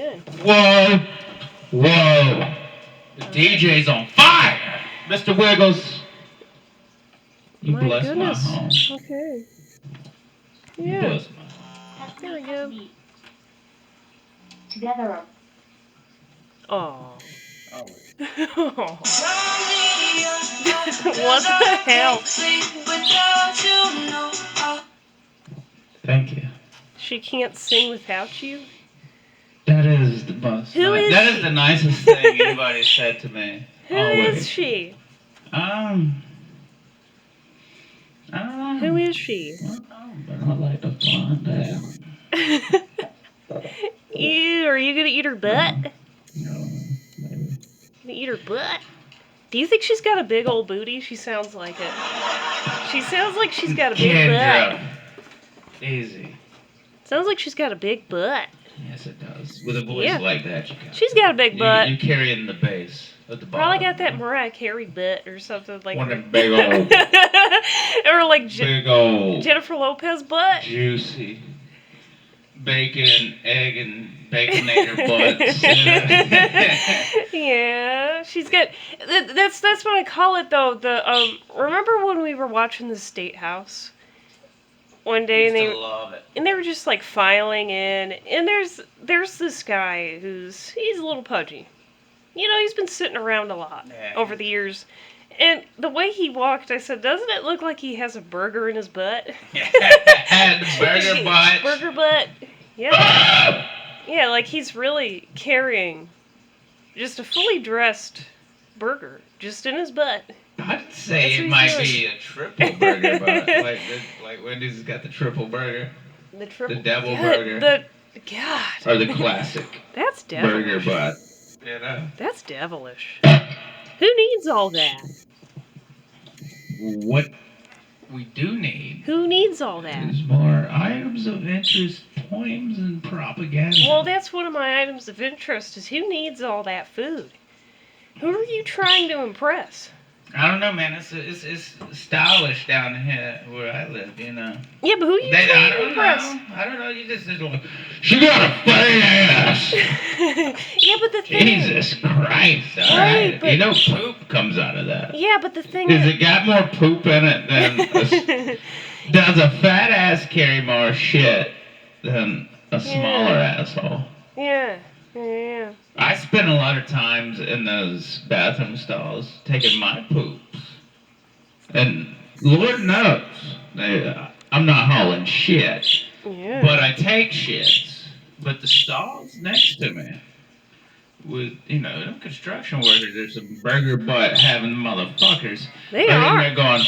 good. Whoa. Whoa. The DJ's on fire. Mr. Wiggles. You My bless goodness. my home. Okay. You Yeah. bless my home. There we go. Together. Oh. Oh. What the hell? Thank you. She can't sing without you? That is the most. Who is that she? is the nicest thing anybody said to me. Who Always. is she? I don't know. Who is she? I don't know, but I like to find out. Ew, are you gonna eat her butt? No, maybe. Gonna eat her butt? Do you think she's got a big old booty? She sounds like it. She sounds like she's got a big butt. Easy. Sounds like she's got a big butt. Yes, it does. With a voice like that, you got. She's got a big butt. You carry it in the bass at the bottom. Probably got that Mariah Carey butt or something like One of that. them big old, or like big old, Jennifer Lopez butt. juicy bacon, egg, and baconator butts. Yeah, she's got. That's what I call it though. Remember when we were watching the State House one day and love it. they were just like filing in, and there's this guy he's a little pudgy. You know, he's been sitting around a lot over the years. And the way he walked, I said, doesn't it look like he has a burger in his butt? Burger butt. Burger butt. Yeah. Yeah, like he's really carrying just a fully dressed burger just in his butt. I'd say it might be a triple burger butt. like Wendy's has got the triple burger. The devil burger. God. Or the classic That's devilish. burger butt. You know? That's devilish. Who needs all that? What we do need. Who needs all that? Is more items of interest, poems, and propaganda. Well, that's one of my items of interest is who needs all that food? Who are you trying to impress? I don't know, man. It's stylish down here where I live, you know. Yeah, but who are you trying to impress? I don't know. You just like, she got a fat ass. Yeah, but the thing Jesus Christ! All right, but, you know, poop comes out of that. Yeah, but the thing is, it got more poop in it than does a fat ass carry more shit than a smaller asshole? Yeah. Yeah. I spend a lot of times in those bathroom stalls taking my poops. And Lord knows, I'm not hauling shit. Yeah. But I take shits. But the stalls next to me, with, you know, them construction workers, there's some burger butt having motherfuckers. They are. They're going,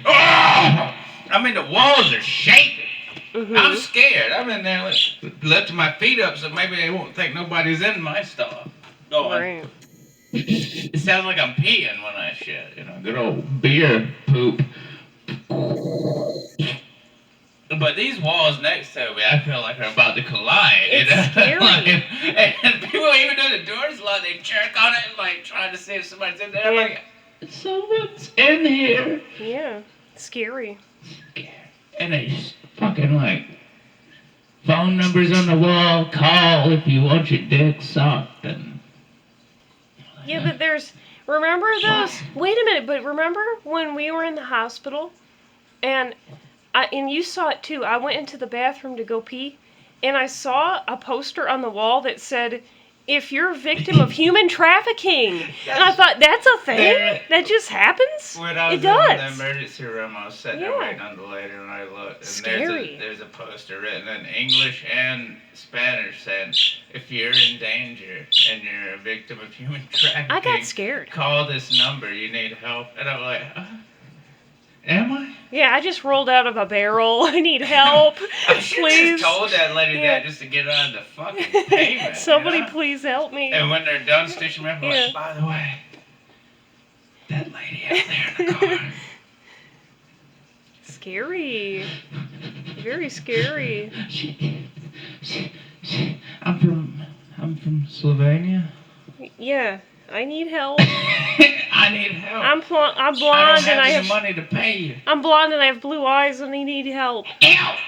I mean, the walls are shaking. Mm-hmm. I'm scared. I'm in there lifting my feet up so maybe they won't think nobody's in my stall. Right. It sounds like I'm peeing when I shit, you know, good old beer poop. But these walls next to me, I feel like are about to collide. It's you know? scary. And people, even though the door's locked, they jerk on it, like trying to see if somebody's in there. I'm like, someone's in here. Yeah, scary. And they fucking like, phone numbers on the wall, call if you want your dick sucked. And yeah, but remember those? Wait a minute, but remember when we were in the hospital, and you saw it too. I went into the bathroom to go pee, and I saw a poster on the wall that said, "If you're a victim of human trafficking," and I thought, that's a thing? That just happens? When I was it does. in the emergency room, I was sitting there waiting on the lady, and I looked, and Scary. there's a poster written in English and Spanish saying, if you're in danger and you're a victim of human trafficking, I got scared. Call this number, you need help. And I'm like, am I? Yeah, I just rolled out of a barrel. I need help. I should please. just told that lady that just to get out of the fucking payment. Somebody you know? Please help me. And when they're done stitching me up, I'm like, by the way, that lady out there in the car. Scary. Very scary. I'm from Slovenia. Yeah, I need help. I I need help. I'm blonde I don't and I have have any money to pay you. I'm blonde and I have blue eyes and I need help. Help!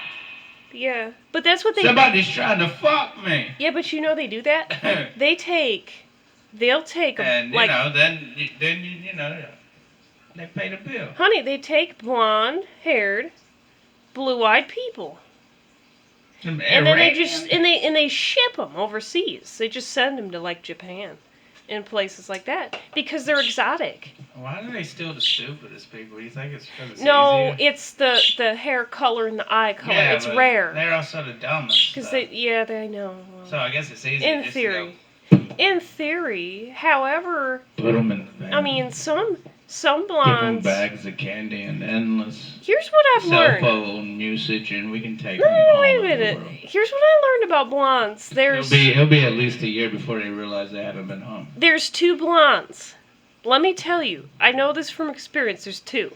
Yeah, but that's what they. Somebody's trying to fuck me. Yeah, but you know they do that. They'll take And like, then you know, they pay the bill. honey, they take blonde-haired, blue-eyed people, and then they ship them overseas. They just send them to like Japan, and places like that because they're exotic. Why do they steal the stupidest people? You think it's because it's No, easier? it's the hair color and the eye color. Yeah, it's but rare. They're also the dumbest. Because though. they know. Well, So I guess it's easy. in just theory. To go, In theory, however, put them in the bag. I mean, some Give them blondes. bags of candy and endless Here's what I've cell learned. phone usage, and we can take them No, all wait a over the minute. world. Here's what I learned about blondes. It'll be at least a year before they realize they haven't been home. There's two blondes. Let me tell you, I know this from experience. There's two.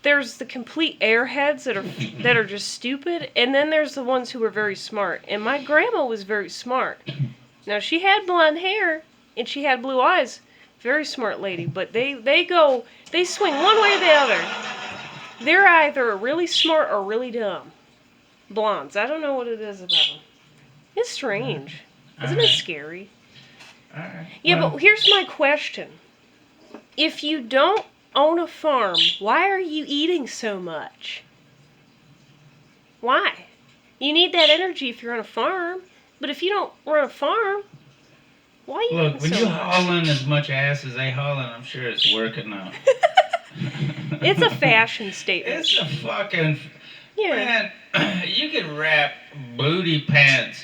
There's the complete airheads that are just stupid, and then there's the ones who are very smart. And my grandma was very smart. Now she had blonde hair and she had blue eyes. Very smart lady, but they swing one way or the other. They're either really smart or really dumb. Blondes. I don't know what it is about them. It's strange. Isn't it scary? Alright. Yeah, well, but here's my question. If you don't own a farm, why are you eating so much? Why? You need that energy if you're on a farm. But if you don't run a farm, why are you look, when eating so you're much? hauling as much ass as they hauling, I'm sure it's working out. It's a fashion statement. It's a fucking... Yeah. Man, you can wrap booty pants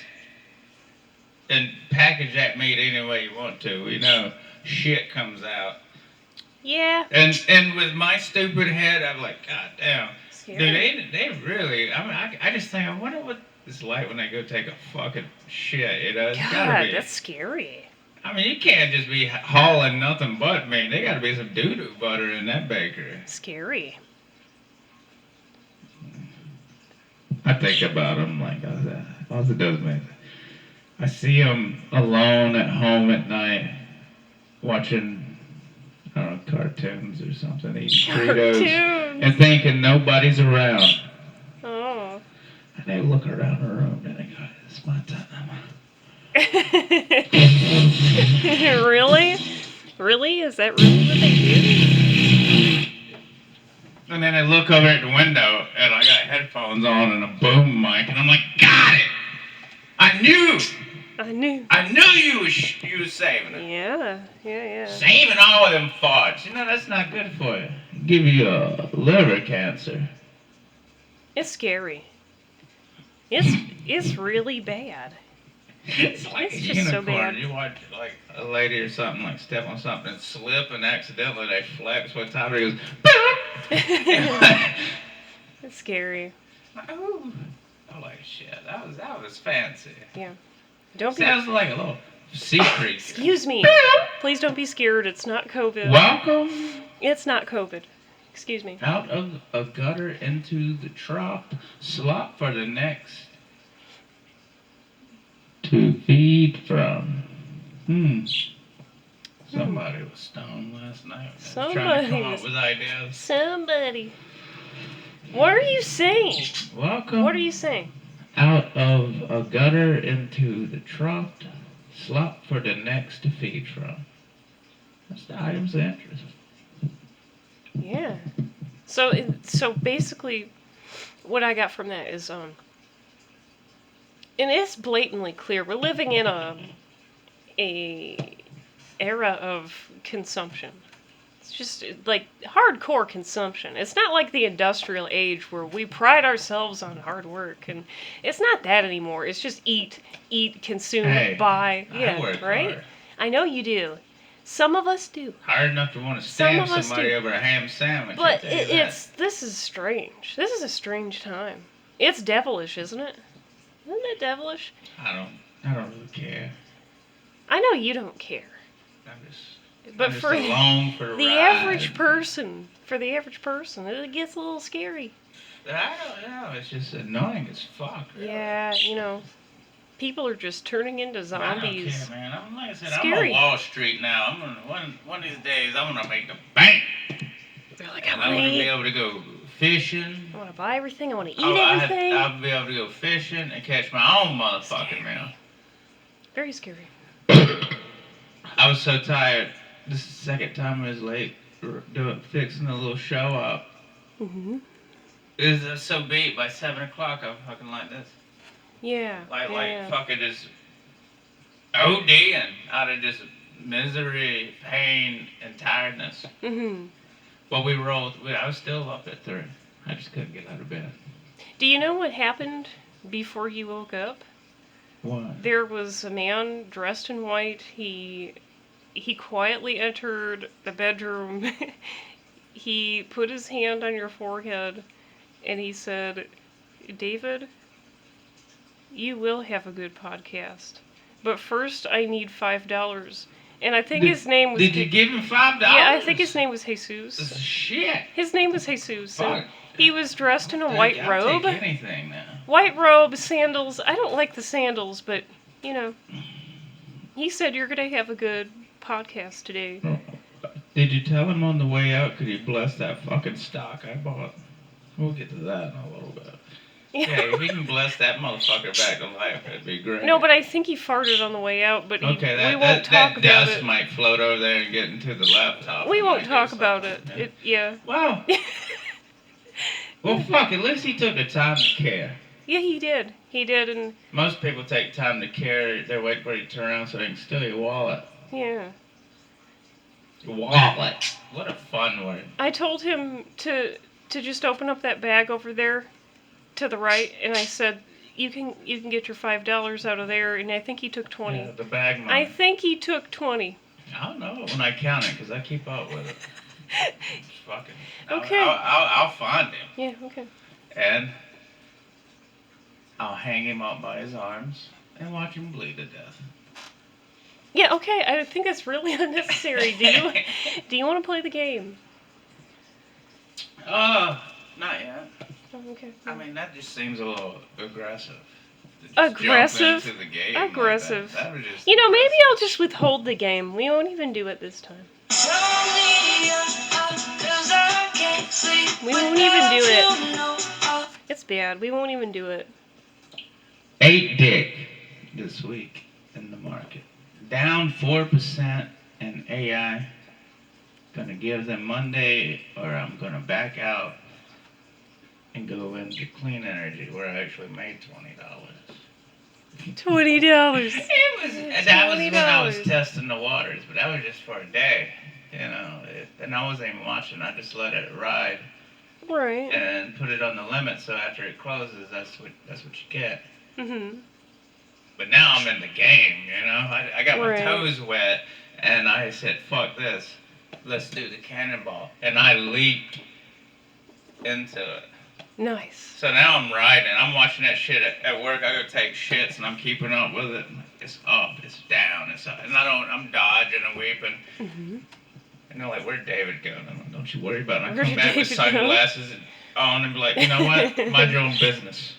and package that meat any way you want to. You know, shit comes out. Yeah. And with my stupid head, I'm like, God damn. Scary. Dude, they really... I mean, I just think, I wonder what it's like when they go take a fucking shit, you know? It's gotta God, be. that's scary. I mean, you can't just be hauling nothing but meat. There gotta be some doo-doo butter in that bakery. Scary. I think about them like all it does, man. I see them alone at home at night, watching, I don't know, cartoons or something, eating Fritos, Cartoons. and thinking nobody's around. Oh. And they look around the room and they go, "It's my time." Really? Really? Is that really what they do? And then I look over at the window and I got headphones on and a boom mic, and I'm like, "Got it! I knew you was saving it. Yeah. Saving all of them farts. You know, that's not good for you. Give you liver cancer." It's scary. It's really bad. It's like It's a just so unicorn. bad. You watch like a lady or something like step on something and slip, and accidentally they flex one time and it goes, "Boop!" It's scary. Ooh. I'm like, shit, that was fancy. Yeah. Don't be. Sounds like a little sea creature. Excuse me. Please don't be scared. It's not COVID. Welcome It's not COVID. Excuse me. out of a gutter into the trough, slop for the next to feed from. Somebody was stoned last night. They was trying to Somebody come was- up with ideas. Somebody. What are you saying? Welcome What are you saying? out of a gutter into the trough, slop for the next to feed from. That's the items of interest. Yeah. So basically, what I got from that is and it's blatantly clear we're living in a era of consumption. It's just like hardcore consumption. It's not like the industrial age where we pride ourselves on hard work, and it's not that anymore. It's just eat, consume, Hey, buy. I Yeah, work right? hard. I know you do. Some of us do. Hard enough to want to Some stab of us somebody do. over a ham sandwich. But I tell you that. this is strange. This is a strange time. It's devilish, isn't it? Isn't it devilish? I don't really care. I know you don't care. I'm just along for the the ride. average person, it gets a little scary. I don't know. It's just annoying as fuck. Really. Yeah, People are just turning into I don't zombies. care, man. Like I said, Scary. I'm on Wall Street now. I'm gonna one of these days I'm gonna make the bank. They're like, And I'm gonna be able to go fishing. I want to buy everything. I want to eat everything. I'll be able to go fishing and catch my own motherfucking meal. Very scary. I was so tired. This is the second time I was late fixing a little show up. Mhm. It was so beat by 7 o'clock. I'm fucking like this. Yeah. Like fucking just ODing out of just misery, pain, and tiredness. Mhm. But I was still up at 3. I just couldn't get out of bed. Do you know what happened before you woke up? What? There was a man dressed in white. He quietly entered the bedroom. He put his hand on your forehead and he said, "David, you will have a good podcast. But first I need $5. And I think his name was... Did you give him $5? Yeah, I think his name was Jesus. Shit. His name was Jesus. Fuck. And he was dressed in a white robe. I'll take anything now. White robe, sandals. I don't like the sandals, but, you know. He said you're going to have a good podcast today. Did you tell him on the way out, could he bless that fucking stock I bought? We'll get to that in a little bit. Yeah, if he can bless that motherfucker back to life, that'd be great. No, but I think he farted on the way out, but we won't talk that about dust it. might float over there and get into the laptop. We won't talk about it. Yeah. Wow. Well, fuck, at least he took the time to care. Yeah, he did. He did, and... Most people take time to care. They're waiting for you to turn around so they can steal your wallet. Yeah. Wallet. What a fun word. I told him to just open up that bag over there to the right, and I said, you can get your $5 out of there, and I think he took 20. Yeah, the bag money. I think he took 20. I don't know when I count it, because I keep up with it. Fucking. Okay. I'll find him. Yeah, okay. And I'll hang him up by his arms and watch him bleed to death. Yeah, okay. I think that's really unnecessary. Do you want to play the game? Not yet. Oh, okay. I mean, that just seems a little aggressive. Aggressive? Jump into the game Aggressive. Like that was just You know, maybe I'll just withhold the game. We won't even do it this time. We won't even do it. It's bad. We won't even do it. 8 dick this week in the market. Down 4% in AI. Gonna give them Monday, or I'm gonna back out and go into clean energy where I actually made $20. $20. That was when I was testing the waters, but that was just for a day, you know. And I wasn't even watching. I just let it ride, Right. and put it on the limit. So after it closes, that's what you get. Mhm. But now I'm in the game, you know. I got my Right. toes wet, and I said, "Fuck this, let's do the cannonball," and I leaped into it. Nice. So now I'm riding. I'm watching that shit at work. I go take shits, and I'm keeping up with it. It's up, it's down, it's up, and I'm dodging and weeping. Mhm. And they're like, "Where'd David go?" And I'm like, "Don't you worry about it." And I Where come did back with David go? sunglasses on and be like, "You know what? Mind your own business.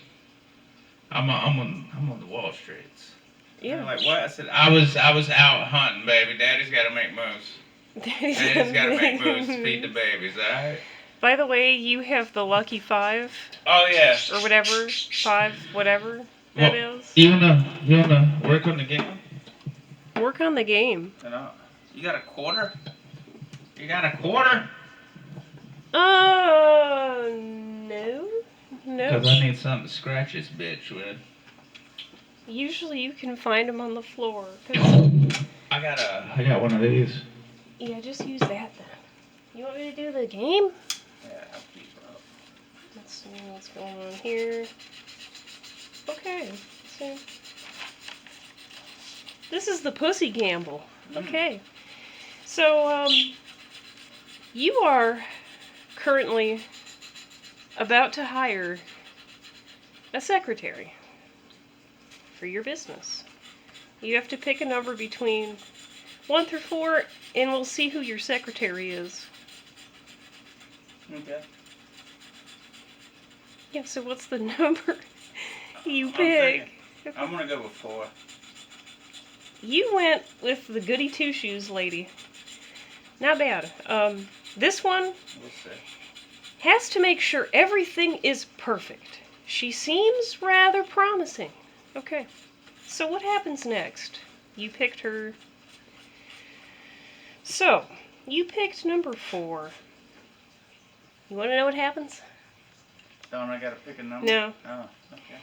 I'm on the Wall Streets." Yeah. They're like, "What?" I said, "I was out hunting, baby. Daddy's got to make moves. Daddy's got to make moves to feed the babies, all right?" By the way, you have the lucky 5 Oh yeah. or whatever, 5 whatever that is. You wanna work on the game? Work on the game. You got a quarter? You got a quarter? No. Because I need something to scratch this bitch with. Usually you can find them on the floor. 'Cause- I got one of these. yeah, just use that then. You want me to do the game? Yeah, I'll keep up. Let's see what's going on here. Okay. So this is the pussy gamble. Okay. So, you are currently about to hire a secretary for your business. You have to pick a number between 1 through 4, and we'll see who your secretary is. Okay. Yeah, so what's the number you I'm pick? Okay. I'm gonna go with 4. You went with the goody two-shoes lady. Not bad. This one We'll see. has to make sure everything is perfect. She seems rather promising. Okay. So what happens next? You picked her. So, you picked number 4. You want to know what happens? Don't I gotta pick a number? No. Oh, okay.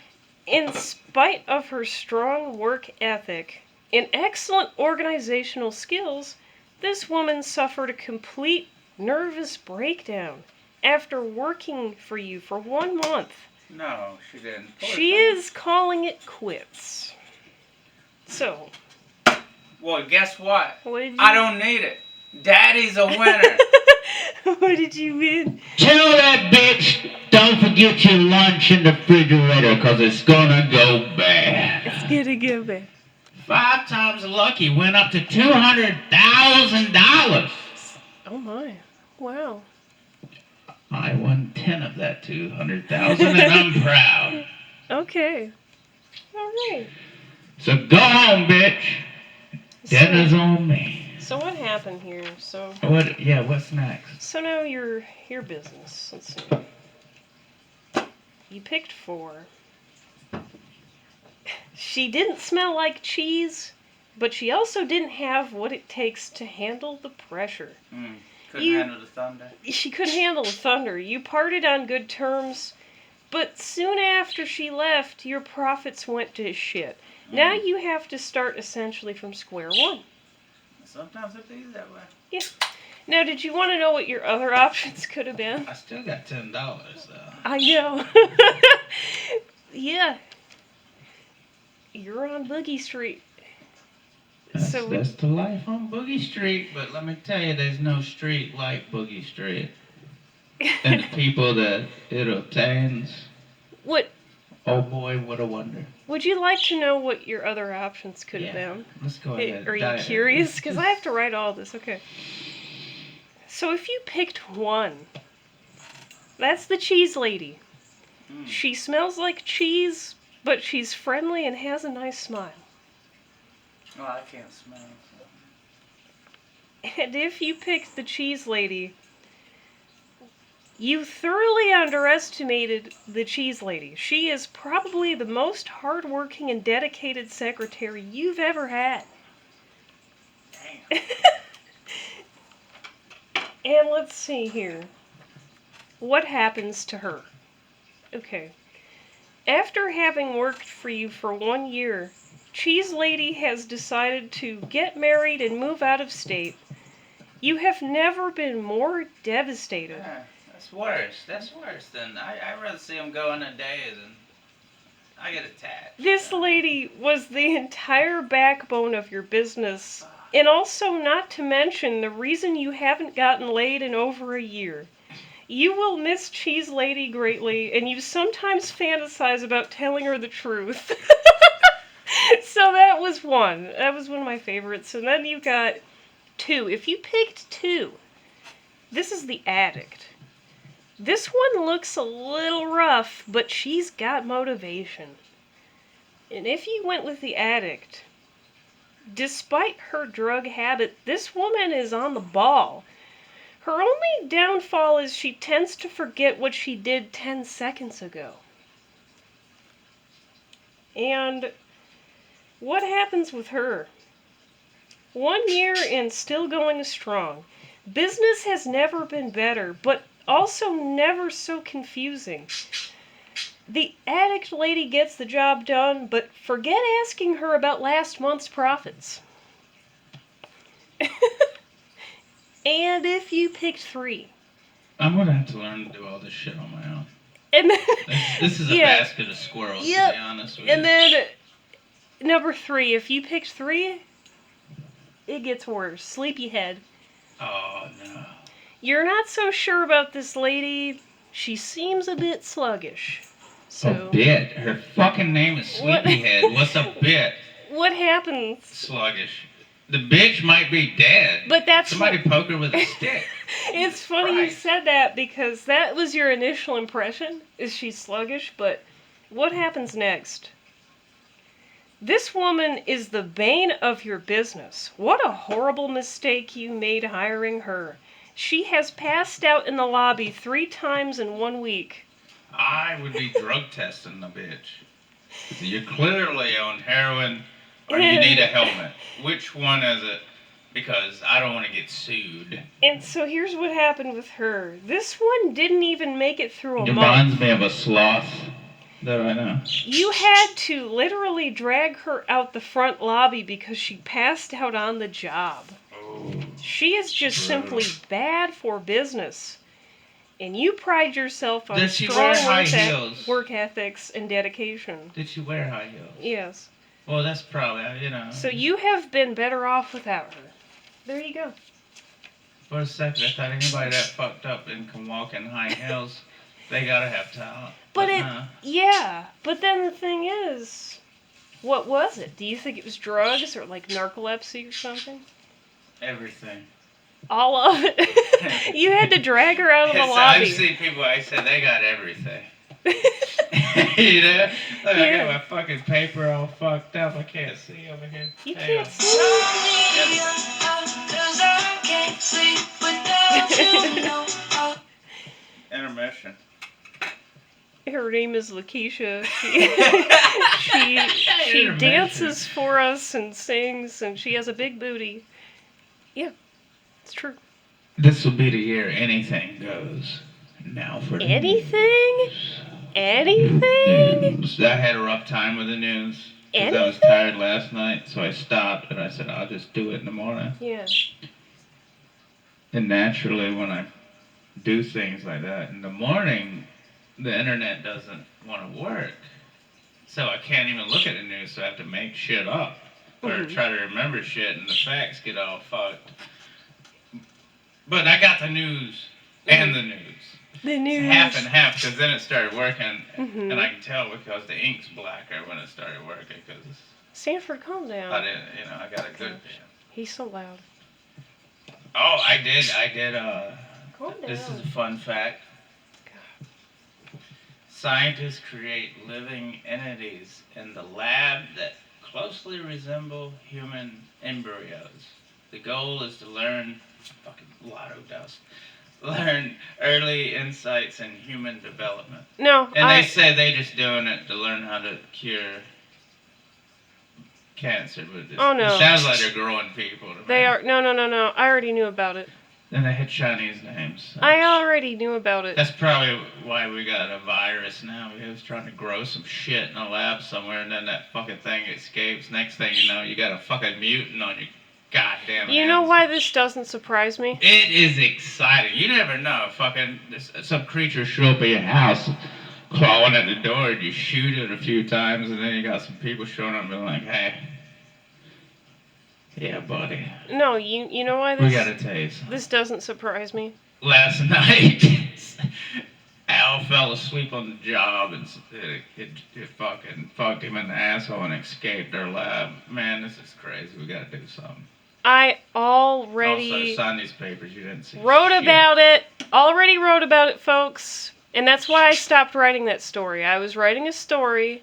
In spite of her strong work ethic and excellent organizational skills, this woman suffered a complete nervous breakdown after working for you for 1 month. No, she didn't. Poor She thing. is calling it quits. So, Well, guess what? what did you... I don't need it. Daddy's a winner. What did you win? Tell that bitch, don't forget your lunch in the refrigerator, cause it's gonna go bad. It's gonna go bad. 5 times lucky went up to $200,000. Oh my. Wow. I won 10 of that 200,000 and I'm proud. Okay. Alright. So go home, bitch. Dinner's on me. So what happened here? So What's next? So now your business. Let's see. You picked 4. She didn't smell like cheese, but she also didn't have what it takes to handle the pressure. Couldn't handle the thunder. She couldn't handle the thunder. You parted on good terms, but soon after she left, your profits went to shit. Now you have to start essentially from square one. Sometimes it feels that way. Yeah. Now, did you want to know what your other options could have been? I still got $10 though. I know. Yeah. You're on Boogie Street. That's So the life on Boogie Street, but let me tell you, there's no street like Boogie Street. And the people that it obtains, what oh boy, what a wonder. would you like to know what your other options could have Yeah. been? Let's go ahead. Are you curious? Because I have to write all this. Okay. So if you picked 1, that's the cheese lady. She smells like cheese, but she's friendly and has a nice smile. Oh, I can't smell it. And if you picked the cheese lady, you thoroughly underestimated the cheese lady. She is probably the most hardworking and dedicated secretary you've ever had. Damn. And let's see here. What happens to her? Okay. After having worked for you for 1 year, Cheese Lady has decided to get married and move out of state. You have never been more devastated. Yeah, that's worse. That's worse than I'd rather see them go in a day than I get attached. This lady was the entire backbone of your business, and also not to mention the reason you haven't gotten laid in over a year. You will miss Cheese Lady greatly, and you sometimes fantasize about telling her the truth. So that was 1. That was one of my favorites. And then you got 2. If you picked 2, this is the addict. This one looks a little rough, but she's got motivation. And if you went with the addict, despite her drug habit, this woman is on the ball. Her only downfall is she tends to forget what she did 10 seconds ago. And what happens with her? 1 year and still going strong. Business has never been better, but also never so confusing. The addict lady gets the job done, but forget asking her about last month's profits. And if you picked 3. I'm gonna have to learn to do all this shit on my own. And then, This is a basket of squirrels, to be honest with you. And then, number 3, if you picked 3, it gets worse. Sleepyhead. Oh, no. You're not so sure about this lady. She seems a bit sluggish. So, A bit? Her fucking name is Sleepyhead. What's a bit? What happens? Sluggish. The bitch might be dead. But that's Somebody poke her with a stick. It's funny you said that because that was your initial impression, is she's sluggish, but what happens next? This woman is the bane of your business. What a horrible mistake you made hiring her. She has passed out in the lobby 3 times in 1 week. I would be drug testing the bitch. You're clearly on heroin or you need a helmet. Which one is it? Because I don't want to get sued. And so here's what happened with her. This one didn't even make it through a month. Reminds me of a sloth that I know. You had to literally drag her out the front lobby because she passed out on the job. Oh, She is just simply bad for business. And you pride yourself on Did she strong wear high heels? work ethics and dedication. Did she wear high heels? Yes. Well, that's probably, So you have been better off without her. There you go. For a second, I thought anybody that fucked up and can walk in high heels, they gotta have talent. But no. yeah. But then the thing is, what was it? Do you think it was drugs or like narcolepsy or something? Everything. All of it. You had to drag her out of the lobby. I've seen people, I said, they got everything. You know? Look, I got my fucking paper all fucked up. I can't see over here. You Hang can't on. see. Intermission. Her name is Lakeisha. She dances for us and sings, and she has a big booty. Yeah, it's true. This will be the year anything goes. Now for the Anything? news. Anything? News. I had a rough time with the news. Because I was Anything? tired last night, so I stopped and I said, I'll just do it in the morning. Yeah. And naturally, when I do things like that in the morning, the internet doesn't want to work. So I can't even look at the news, so I have to make shit up. Or try to remember shit, and the facts get all fucked. But I got the news and the news. The news. Half and half, because then it started working, Mhm. and I can tell because the ink's blacker when it started working, because Sanford, calm I down. didn't, I got a good pen. He's so loud. Oh, I did, Calm down. this is a fun fact. Scientists create living entities in the lab that closely resemble human embryos. The goal is to learn, fucking lotto dust, learn early insights in human development. No, And they say they just doing it to learn how to cure cancer. But no. It sounds like they're growing people. To They me. are. No. I already knew about it. Then they had Chinese names. I already knew about it. That's probably why we got a virus now. We was trying to grow some shit in a lab somewhere, and then that fucking thing escapes. Next thing you know, you got a fucking mutant on your goddamn You know hands. why this doesn't surprise me? It is exciting. You never know. Fucking some creature show up at your house, clawing at the door, and you shoot it a few times, and then you got some people showing up and being like, "Hey, yeah, buddy, No, you know why we this gotta tell you something." this doesn't surprise me? last night Al fell asleep on the job, and it fucking fucked him in the asshole and escaped our lab. Man, this is crazy. We gotta do something." I Also, already sign these papers. You didn't see wrote shit. about it. Already wrote about it, folks. And that's why I stopped writing that story. I was writing a story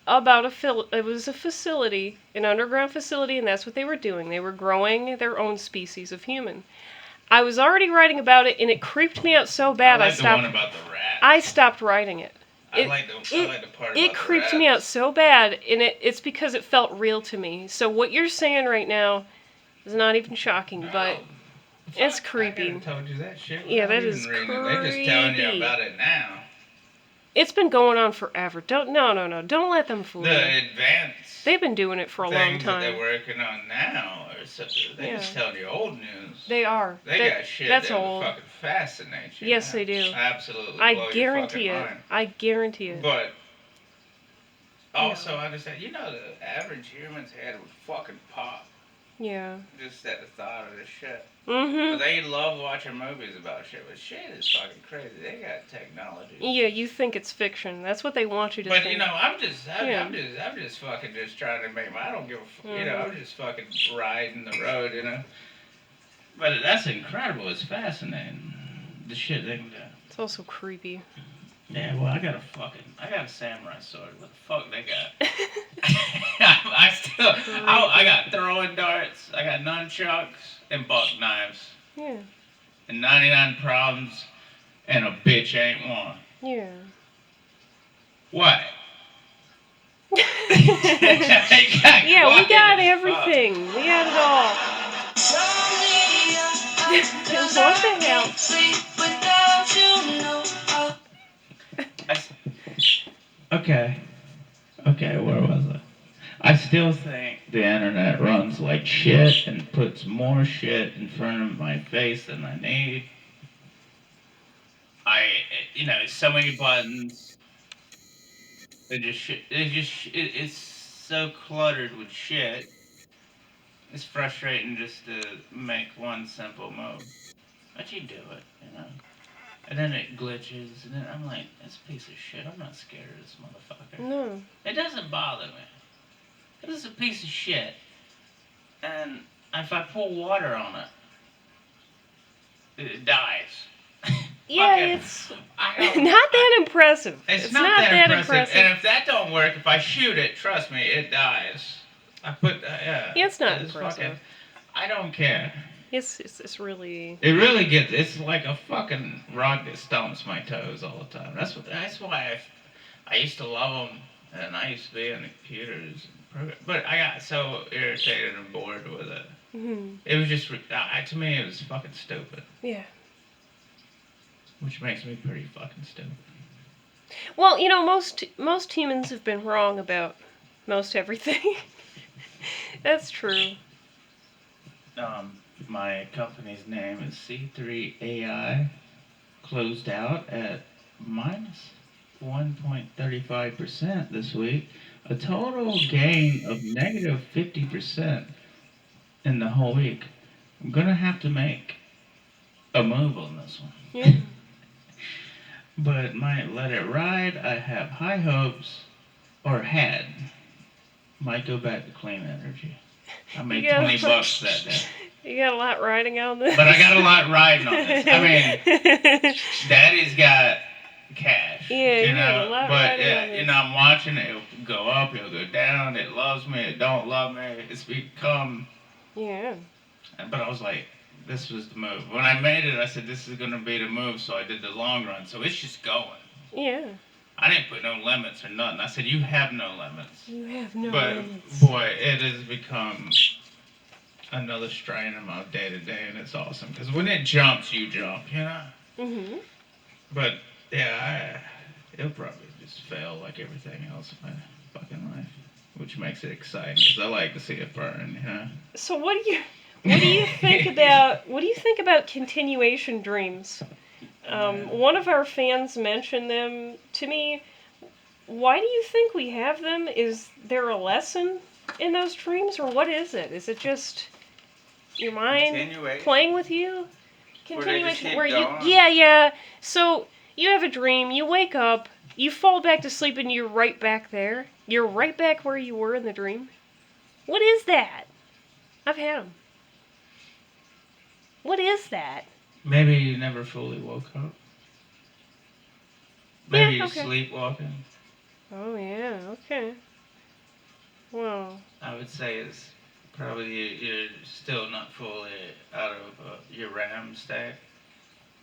about it was a facility, an underground facility, and that's what they were doing. They were growing their own species of human. I was already writing about it, and it creeped me out so bad I I like the stopped. one about the rat. I stopped writing it. I like the part about It the creeped me rats. out so bad, and it's because it felt real to me. So what you're saying right now is not even shocking, but it's creepy. I told you that shit. Yeah, that without is even reading it. They're just telling you creepy. about it now. It's been going on forever. No. Don't let them fool The you. advanced They've been doing it for a long things that they're time. working on now are they're just telling you old news. They are. They got shit that's that old. would fucking fascinate you. Yes, now. they do. Absolutely. I blow your guarantee fucking it. mind. I guarantee it. But also understand, the average human's head would fucking pop Yeah. just at the thought of this shit. Mhm. But they love watching movies about shit, but shit is fucking crazy. They got technology. Yeah, you think it's fiction. That's what they want you to But think. I'm just Yeah. fucking just trying to make I don't give a Mhm. I'm just fucking riding the road, But that's incredible. It's fascinating. The shit they can do. It's also creepy. Yeah, well, I got a samurai sword. What the fuck they got? I got throwing darts, I got nunchucks, and buck knives. Yeah. And 99 problems, and a bitch ain't one. Yeah. What? Yeah, we got everything. We got it all. What the hell? Okay. Okay, where was I? I still think the internet runs like shit and puts more shit in front of my face than I need. So many buttons. It's so cluttered with shit. It's frustrating just to make one simple move. But you do it, And then it glitches, and then I'm like, this piece of shit, I'm not scared of this motherfucker. No. It doesn't bother me. This is a piece of shit. And if I pour water on it dies. Yeah, it's not that impressive. It's not that impressive. And if that don't work, if I shoot it, trust me, it dies. Yeah, it's not impressive. I don't care. It's really. It really gets. It's like a fucking rock that stomps my toes all the time. That's why I used to love them, and I used to be in the computers. But I got so irritated and bored with it. Mm-hmm. It was just to me it was fucking stupid. Yeah. Which makes me pretty fucking stupid. Well, most humans have been wrong about most everything. That's true. My company's name is C3AI, closed out at minus 1.35% this week, a total gain of negative 50% in the whole week. I'm gonna have to make a move on this one. Yeah. But might let it ride. I have high hopes, or had. Might go back to clean energy. I made $20 that day. You got a lot riding on this. But I got a lot riding on this. I mean, Daddy's got cash. Yeah, you got a lot riding on this. I'm watching it. It'll go up, it'll go down. It loves me, it don't love me. It's become. Yeah. But I was like, this was the move. When I made it, I said, this is going to be the move, so I did the long run. So it's just going. Yeah. I didn't put no limits or nothing. I said, you have no limits. You have no But, limits. boy, it has become another strain of my day-to-day, and it's awesome. Because when it jumps, you jump, Mm-hmm. But, yeah, it'll probably just fail like everything else in my fucking life. Which makes it exciting, because I like to see it burn, So what do you think about continuation dreams? One of our fans mentioned them to me. Why do you think we have them? Is there a lesson in those dreams, or what is it? Is it just your mind playing with you? Continuation, where you So you have a dream, you wake up, you fall back to sleep, and you're right back there. You're right back where you were in the dream. What is that? I've had them. What is that? Maybe you never fully woke up. Maybe you're sleepwalking. Oh, yeah, okay. Well, I would say it's probably you're still not fully out of your RAM state.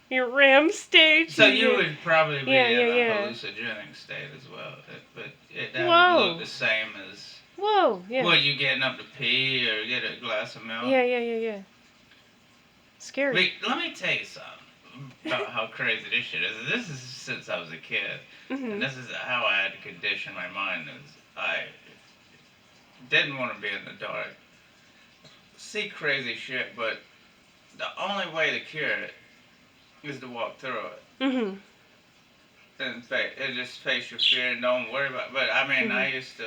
Your RAM state? So you would probably be in a hallucinogenic state as well. But it doesn't look the same as... Whoa, yeah. What, you getting up to pee or get a glass of milk? Yeah. Scary. Wait, let me tell you something about how crazy this shit is. This is since I was a kid. Mm-hmm. And this is how I had to condition my mind. Is I didn't want to be in the dark. See crazy shit, but the only way to cure it is to walk through it. Mm-hmm. And just face your fear and don't worry about it. But I mean, I used to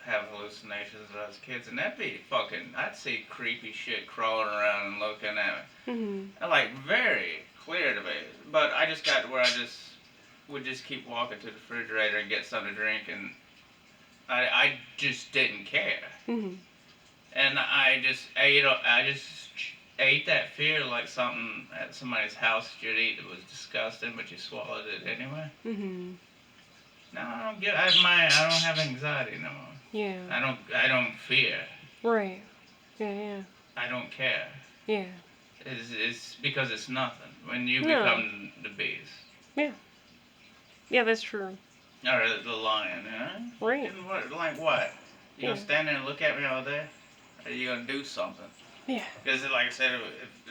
have hallucinations when I was kids, and that'd be fucking. I'd see creepy shit crawling around and looking at me. Mm-hmm. And like very clear to me. But I just got to where I just would just keep walking to the refrigerator and get something to drink, and I just didn't care. Mm-hmm. And I just ate that fear like something at somebody's house that you'd eat that was disgusting, but you swallowed it anyway. Mm-hmm. No, I don't get. I don't have anxiety no more. Yeah. I don't fear. Right. Yeah. I don't care. Yeah. It's because it's nothing when you No. become the beast. Yeah, that's true. Or the lion, huh? Right. And what, like what? You Yeah. gonna stand there and look at me all day? Or are you gonna do something? Yeah. Because like I said,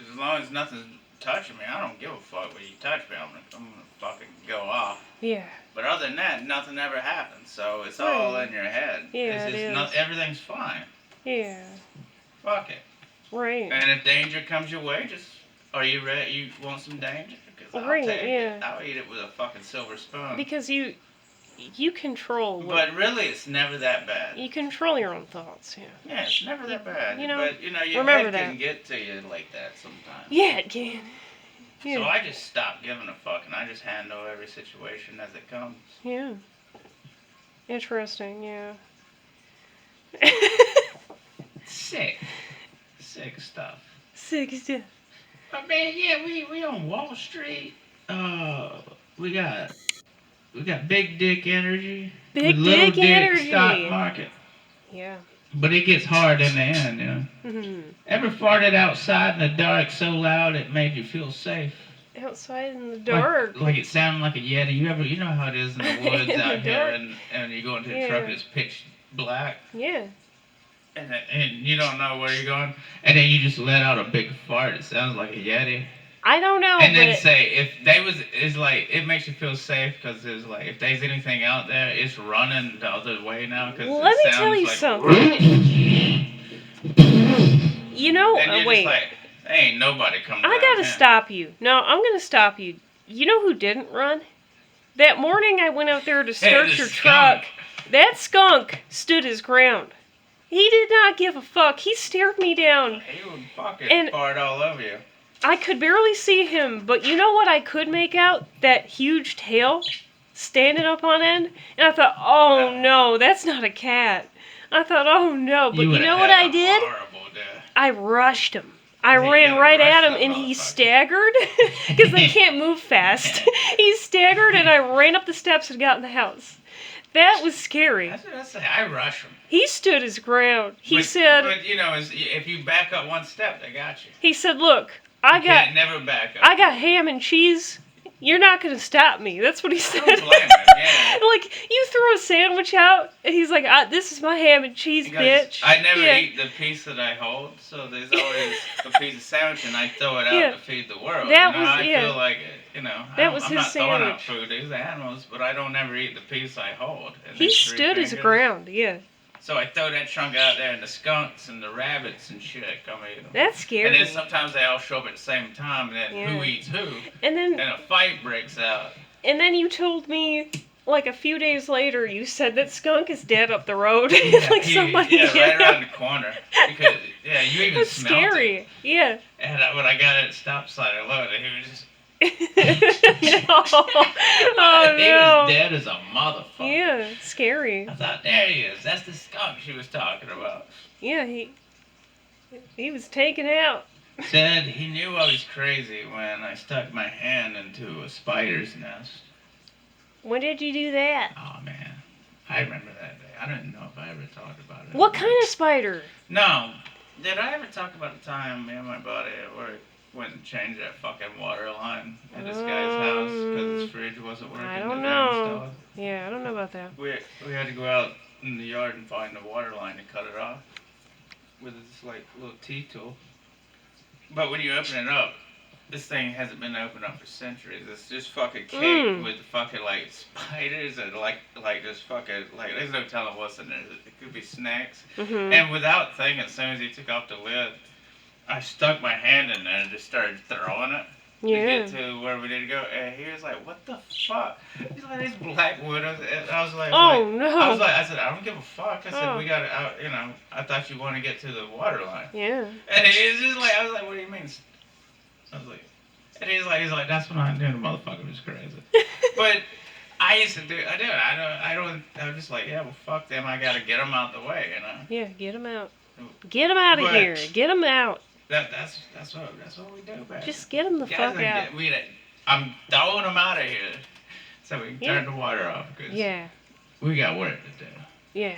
as long as nothing's touching me, I don't give a fuck. When you touch me, I'm gonna fucking go off. Yeah. But other than that, nothing ever happens. So it's all Right. in your head. Yeah, it's it is. Not, everything's fine. Yeah. Fuck it. Right. And if danger comes your way, just are you ready? You want some danger? Because I'll Right, take yeah. it. I'll eat it with a fucking silver spoon. Because you control. But really, it's never that bad. You control your own thoughts. Yeah. Yeah, it's never that bad. You know, but your remember head can that. get to you like that sometimes. Yeah, it can. Yeah. So I just stopped giving a fuck and I just handle every situation as it comes. Yeah. Interesting. Yeah. Sick stuff. Sick stuff. But man, yeah, we on Wall Street. We got big dick energy. Big with little dick dick energy. stock market. Yeah. But it gets hard in the end, you know. Mhm. Ever farted outside in the dark so loud it made you feel safe? Outside in the dark. Like it sounded like a Yeti. You know how it is in the woods In the out here, dark. and you go into the Yeah. truck and it's pitch black, Yeah. and you don't know where you're going, and then you just let out a big fart. It sounds like a Yeti. I don't know. And then but say if they was, it's like it makes you feel safe because it's like if there's anything out there, it's running the other way now because Let me tell you like, something. You know. And you're Wait. just like, ain't nobody coming. I around gotta here. stop you. No, I'm gonna stop you. You know who didn't run? That morning I went out there to Hey, search the your skunk. truck. That skunk stood his ground. He did not give a fuck. He stared me down. He would fucking And- fart all over you. I could barely see him, but you know what I could make out? That huge tail standing up on end. And I thought, oh no, that's not a cat. I thought, oh no, but you would've know had what I a did? Horrible day. I rushed him. I Yeah, you ran gotta right rush at him that and he motherfucker. staggered because they can't move fast. He staggered and I ran up the steps and got in the house. That was scary. That's what I say. I rush them. He stood his ground. He but, said, but you know, if you back up one step, they got you. he said, look, I You can't got never back up. ham and cheese. You're not gonna stop me. That's what he said. Don't blame him. Yeah. Like, you throw a sandwich out, and he's like, this is my ham and cheese, Because bitch. I never Yeah. eat the piece that I hold, so there's always a piece of sandwich, and I throw it out Yeah. to feed the world. That you know, was- I yeah. feel like, you know, That was I'm his not throwing out sandwich. food. These are animals, but I don't ever eat the piece I hold. And He these three stood his fingers. ground, yeah. So I throw that chunk out there, and the skunks and the rabbits and shit come eat them. That's scary. And then sometimes they all show up at the same time, and then who Yeah. eats who, And then and a fight breaks out. you told me, like a few days later, you said that skunk is dead up the road. like he- somebody yeah, hit right around him. the corner. Because yeah, you even That's smelled it. scary. Yeah. And when I got at the stop sign, I looked, and he was just No. Oh He no. was dead as a motherfucker. Yeah, scary. I thought, there he is. That's the skunk she was talking about. Yeah, he was taken out. Said he knew I was crazy when I stuck my hand into a spider's nest. When did you do that? Oh man, I remember that day. I don't know if I ever talked about it. What kind of spider? No. Did I ever talk about the time me and my buddy went and changed that fucking water line at this guy's house because his fridge wasn't working? I to don't be know. installed? Yeah, I don't know about that. We had to go out in the yard and find the water line to cut it off with this like little T-tool. But when you open it up, this thing hasn't been opened up for centuries. It's just fucking caked with fucking like spiders and like just fucking like there's no telling what's in there. It could be snakes. Mhm. And without thinking, as soon as he took off the lid, I stuck my hand in there and just started throwing it to Yeah. get to where we need to go. And he was like, "What the fuck?" He's like, "These black widows." And I was like, Oh like, no. I said, "I don't give a fuck." I said, Oh. "We got to, you know, I thought you want to get to the water line." Yeah. And he was just like, I was like, "What do you mean?" I was like, and he's like, "That's what I do." The motherfucker was crazy. But I used to do, I'm just like, yeah, well, fuck them. I gotta get them out the way, you know. Yeah, get him out. Get him out of But- here. Get him out. That's what we do, man. Just get him the Guys fuck are out. I'm throwing them out of here. so we can Yeah. turn the water off because Yeah. we got work to do. Yeah.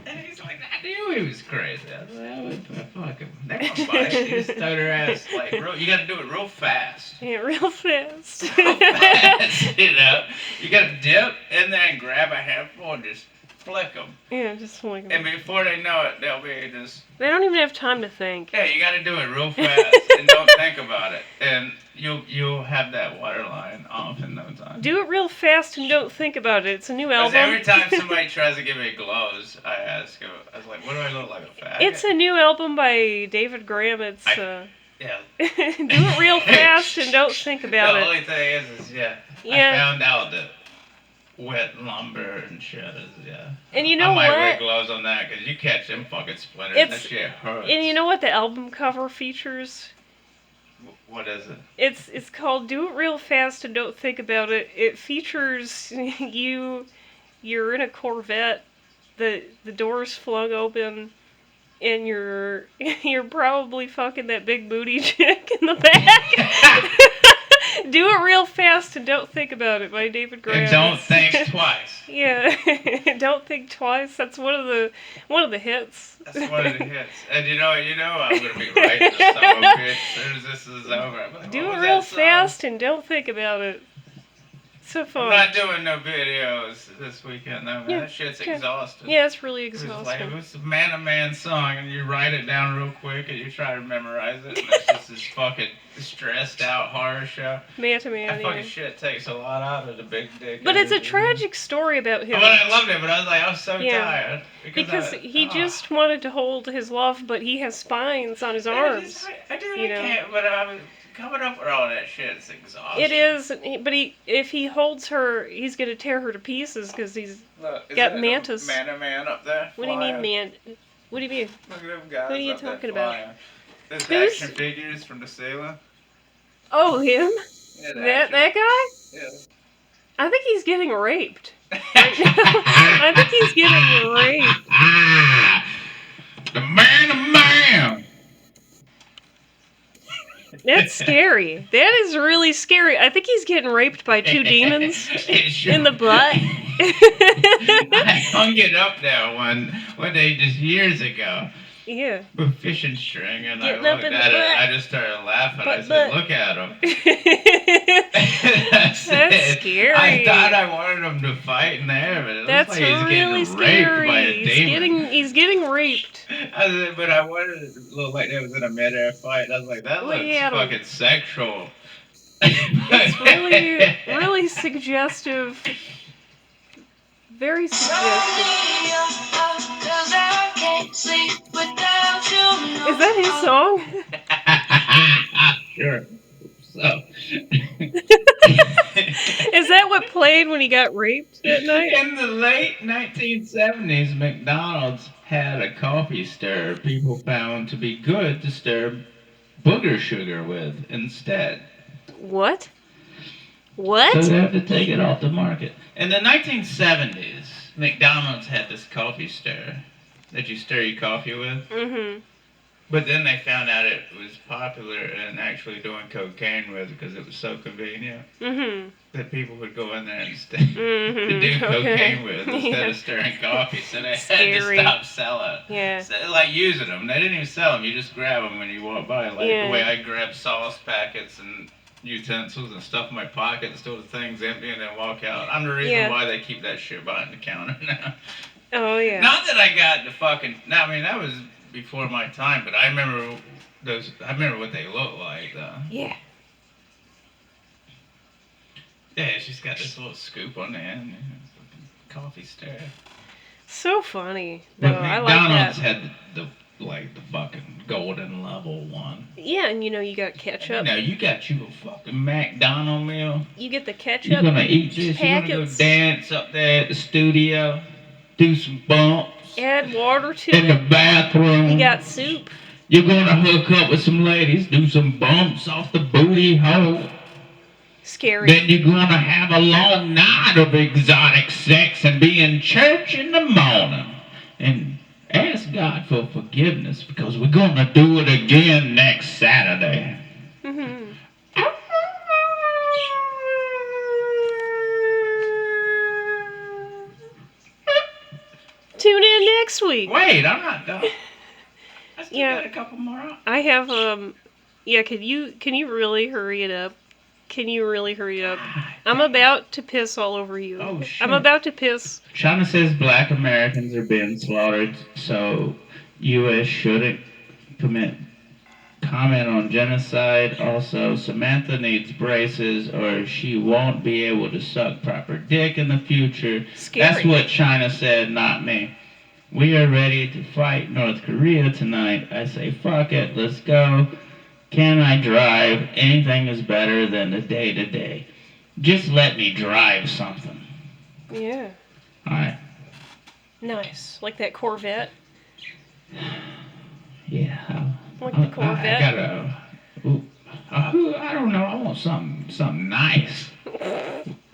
And he's like, I knew he was crazy. I was like, fuck him. They're gonna bite. You just throw their ass like you gotta do it real fast. Yeah, real fast. Real fast, you know. You gotta dip in there and grab a handful and just flick them. Yeah, just like And before they know it, they'll be just. they don't even have time to think. Yeah, you gotta do it real fast and don't think about it, and you'll have that water line off in no time. Do it real fast and don't think about it. It's a new 'Cause album. every time somebody tries to give me glows, I ask them, I was like, what do I look like, a faggot? It's a new album by David Graham. It's Yeah. do it real fast and don't think about The it. only thing is Yeah. I found out that wet lumber and shit is, And you know I might wear what? gloves on that, because you catch them fucking splinters, that It's- shit hurts. And you know what the album cover features? What is it? It's called "Do It Real Fast and Don't Think About It." It features you're in a Corvette, the doors flung open, and you're probably fucking that big booty chick in the back. Do it real fast and don't think about it by David Graham. And don't think twice. Yeah, don't think twice. That's one of the hits. That's one of the hits. And you know I'm gonna be writing this song as soon as this is over. I'm like, Do what it was real that song? fast and don't think about it. So I'm fun. not doing no videos this weekend though, man. Yeah, That shit's okay. exhausting. Yeah, it's really It was like exhausting. it was a man song, and you write it down real quick, and you try to memorize it, and it's just this fucking stressed out horror show. Man to That man, fucking yeah. shit takes a lot out of the big dick. But it's a energy. tragic story about him. But I loved it, but I was like, I was so Yeah. tired Because he just wanted to hold his love, but he has spines on his arms. I do. you I know. can't. But I was coming up with all that shit. It's exhausting. It is, but if he holds her, he's gonna tear her to pieces because he's. Look, is got that a mantis. Man up there. What do you mean, flying? man? What do you mean? Look at them guys. Who are you up there talking about? flying. There's Who's- action figures from the sailor. Oh, him? Yeah, the That action- guy? Yeah. I think he's getting raped. I think he's getting raped. The man. That's scary. That is really scary. I think he's getting raped by two demons in the butt. I hung it up there one day just years ago Yeah. with fishing string, and Getting I up looked in the at it. butt. I just started laughing. I Butt, said, butt. "Look at him." That's scary. I thought I wanted him to fight in there, but it That's looks like he's really getting raped by a scary. demon. He's getting raped. I said, but I wanted it to look like it was in a midair fight. I was like, that Well, looks yeah, fucking sexual. It's really suggestive. Very suggestive. Is that his song? Sure. So. Is that what played when he got raped that night? In the late 1970s, McDonald's had a coffee stir people found to be good to stir booger sugar with instead. What? So What? they have to take it off the market. In the 1970s, McDonald's had this coffee stir that you stir your coffee with. Mm-hmm. But then they found out it was popular and actually doing cocaine with because it was so convenient Mm-hmm. that people would go in there and Mm-hmm. to do cocaine with instead Yeah. of stirring coffee. So they Scary. had to stop selling. Yeah. So, like using them. They didn't even sell them. You just grab them when you walk by. Like Yeah. the way I grab sauce packets and utensils and stuff in my pocket and still the thing's empty and then walk out. I'm the reason Yeah. why they keep that shit behind the counter now. Oh yeah. Not that I got the fucking. I mean, that was before my time, but I remember those. I remember what they look like, though. Yeah. Yeah, she's got this little scoop on the end. Fucking coffee stir. So funny. But No, I like McDonald's that. had the fucking golden level one. Yeah, and you got ketchup. Now you got you a fucking McDonald meal. You get the You're ketchup. gonna eat this. You're gonna go packets. dance up there at the studio, do some bumps Add water to in the it. bathroom. You got soup. You're gonna hook up with some ladies, do some bumps off the booty hole. Scary. Then you're gonna have a long night of exotic sex and be in church in the morning. And ask God for forgiveness because we're gonna do it again next Saturday. Mm-hmm. next week. Wait, I'm not done. I still Yeah. got a couple more on. I have yeah, can you really hurry it up? Can you really hurry it up? I'm about to piss all over you. Oh, shit. I'm about to piss. China says black Americans are being slaughtered, so U.S. shouldn't comment on genocide. Also, Samantha needs braces or she won't be able to suck proper dick in the future. Scary. That's what China said, not me. We are ready to fight North Korea tonight. I say, fuck it, let's go. Can I drive? Anything is better than the day-to-day. Just let me drive something. Yeah. Alright. Nice. Like that Corvette. Yeah. Like the Corvette. I don't know. I want something nice.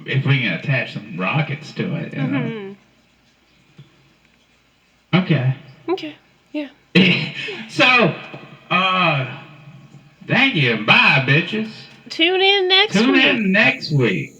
If we can attach some rockets to it, you know. Mm-hmm. Okay. Okay. Yeah. So, thank you. Bye, bitches. Tune in next Tune week. in next week.